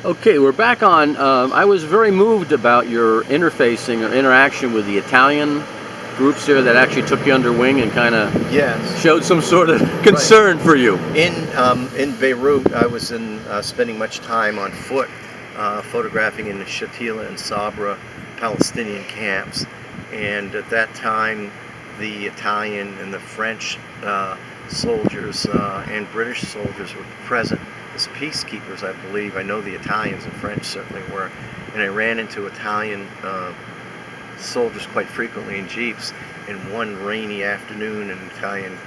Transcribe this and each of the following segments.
Okay, we're back on. I was very moved about your interfacing or interaction with the Italian groups here that actually took you under wing and kind of Yes. showed some sort of concern for you. In Beirut, I was spending much time on foot, photographing in the Shatila and Sabra Palestinian camps, and at that time, the Italian and the French soldiers and British soldiers were present as peacekeepers, I believe. I know the Italians and French certainly were, and I ran into Italian soldiers quite frequently in jeeps. And one rainy afternoon, an Italian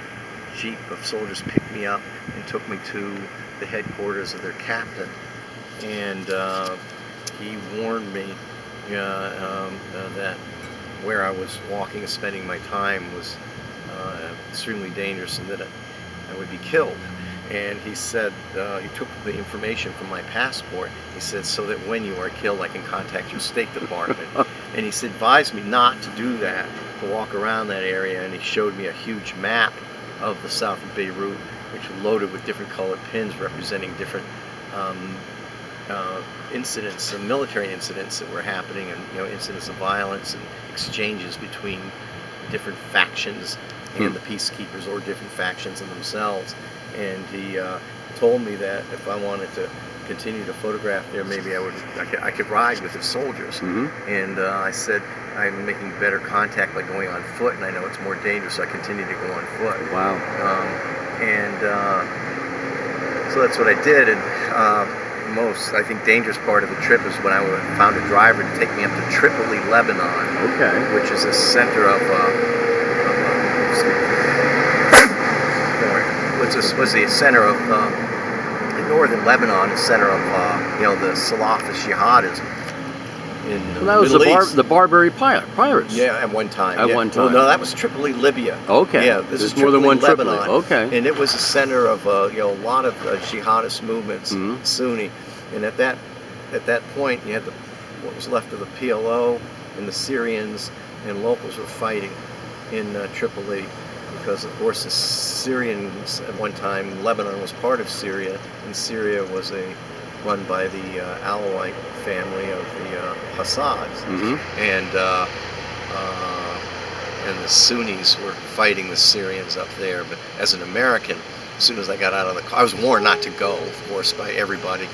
jeep of soldiers picked me up and took me to the headquarters of their captain, and he warned me that where I was walking and spending my time was extremely dangerous and that I would be killed. And he said, he took the information from my passport. He said, so that when you are killed, I can contact your State Department. And he said, advised me not to do that, to walk around that area. And he showed me a huge map of the south of Beirut, which was loaded with different colored pins representing different incidents, military incidents that were happening, and incidents of violence and exchanges between different factions and the peacekeepers, or different factions in themselves. And he told me that if I wanted to continue to photograph there, maybe I could ride with the soldiers. And I said, I'm making better contact by going on foot, and I know it's more dangerous, so I continue to go on foot. Wow. So that's what I did. And most, I think, dangerous part of the trip is when I found a driver to take me up to Tripoli, Lebanon, which is a center of was the center of northern Lebanon, the center of the Salafist jihadism in the Well, that was Middle East. the Barbary pirates. Yeah, at one time. At one time. Well, no, that was Tripoli, Libya. Okay. Yeah, this is more than one Tripoli. Lebanon. Okay. And it was a center of a lot of jihadist movements, Sunni. And at that point, you had what was left of the PLO, and the Syrians and locals were fighting in Tripoli. Because, of course, the Syrians, at one time, Lebanon was part of Syria, and Syria was run by the Alawite family of the Hassids. And the Sunnis were fighting the Syrians up there. But as an American, as soon as I got out of the car, I was warned not to go, of course, by everybody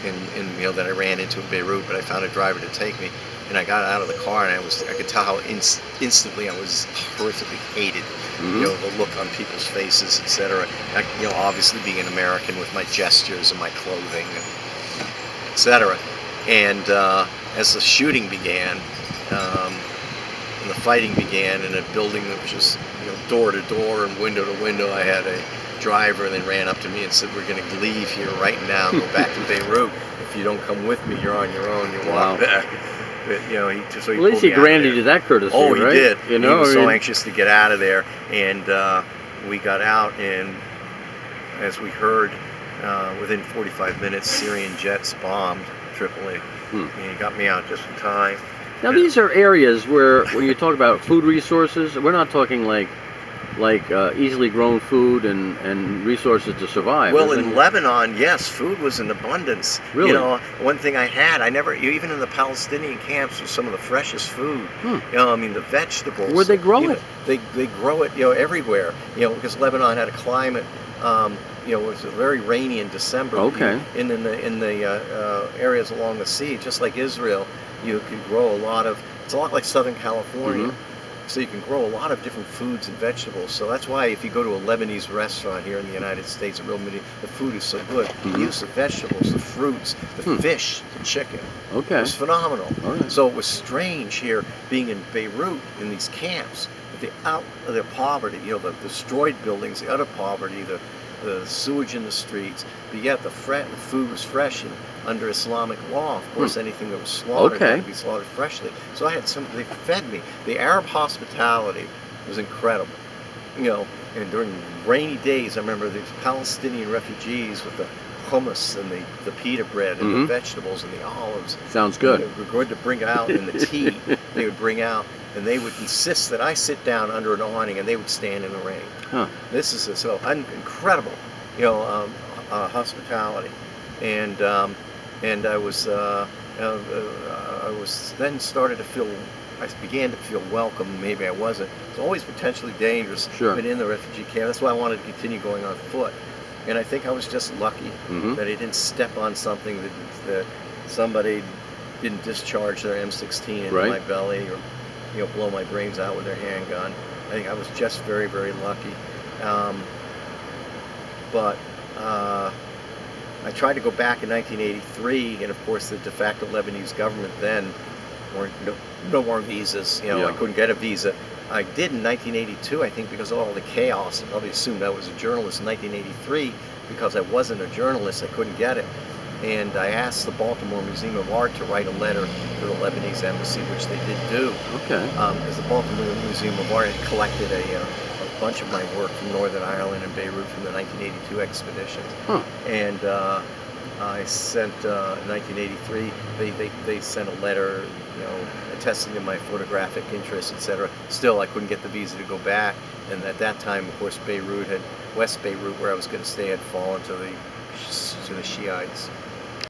that I ran into in Beirut, but I found a driver to take me. And I got out of the car, and I could tell how instantly I was horrifically hated. The look on people's faces, etc. Obviously being an American with my gestures and my clothing, etc. And as the shooting began, and the fighting began in a building that was just door to door and window to window, I had a driver that ran up to me and said, "We're going to leave here right now, go back to Beirut. If you don't come with me, you're on your own. You walk back." But, at least he granted you that courtesy, right? He did. He was so anxious to get out of there, and we got out, and as we heard, within 45 minutes, Syrian jets bombed Tripoli, and he got me out just in time. Now, these are areas where, when you talk about food resources, we're not talking like easily grown food and resources to survive. Well, in Lebanon, yes, food was in abundance. Really? One thing I had, even in the Palestinian camps, was some of the freshest food. The vegetables. Where'd they grow it? They grow it, everywhere. Because Lebanon had a climate. It was very rainy in December. Okay. In the areas along the sea, just like Israel, you could grow a lot of. It's a lot like Southern California. So you can grow a lot of different foods and vegetables. So that's why if you go to a Lebanese restaurant here in the United States, the food is so good. The use of vegetables, the fruits, the fish, the chicken. Okay. It was phenomenal. All right. So it was strange here being in Beirut in these camps, the poverty, the destroyed buildings, the utter poverty, the sewage in the streets, but yet the food was fresh and under Islamic law. Of course, anything that was slaughtered had to be slaughtered freshly. So I had they fed me. The Arab hospitality was incredible. And during rainy days, I remember these Palestinian refugees with the hummus and the pita bread and the vegetables and the olives. Sounds good. They were going to bring out, and the tea they would bring out, and they would insist that I sit down under an awning, and they would stand in the rain. This is incredible, hospitality. And and I was then started to feel. I began to feel welcome. Maybe I wasn't. It's always potentially dangerous, Sure. but in the refugee camp. That's why I wanted to continue going on foot. And I think I was just lucky Hmm. that I didn't step on something that somebody didn't discharge their M16 into Right. my belly, or blow my brains out with their handgun. I think I was just very, very lucky. Um, but I tried to go back in 1983, and of course the de facto Lebanese government then weren't no more visas. Yeah. I couldn't get a visa. I did in 1982, I think, because of all the chaos. I probably assumed I was a journalist in 1983 because I wasn't a journalist. I couldn't get it. And I asked the Baltimore Museum of Art to write a letter to the Lebanese embassy, which they did do. Okay. Because the Baltimore Museum of Art had collected a bunch of my work from Northern Ireland and Beirut from the 1982 expedition. Huh. And I sent, in 1983, they sent a letter, attesting to my photographic interests, etc. Still, I couldn't get the visa to go back. And at that time, of course, West Beirut, where I was going to stay, had fallen to the Shiites.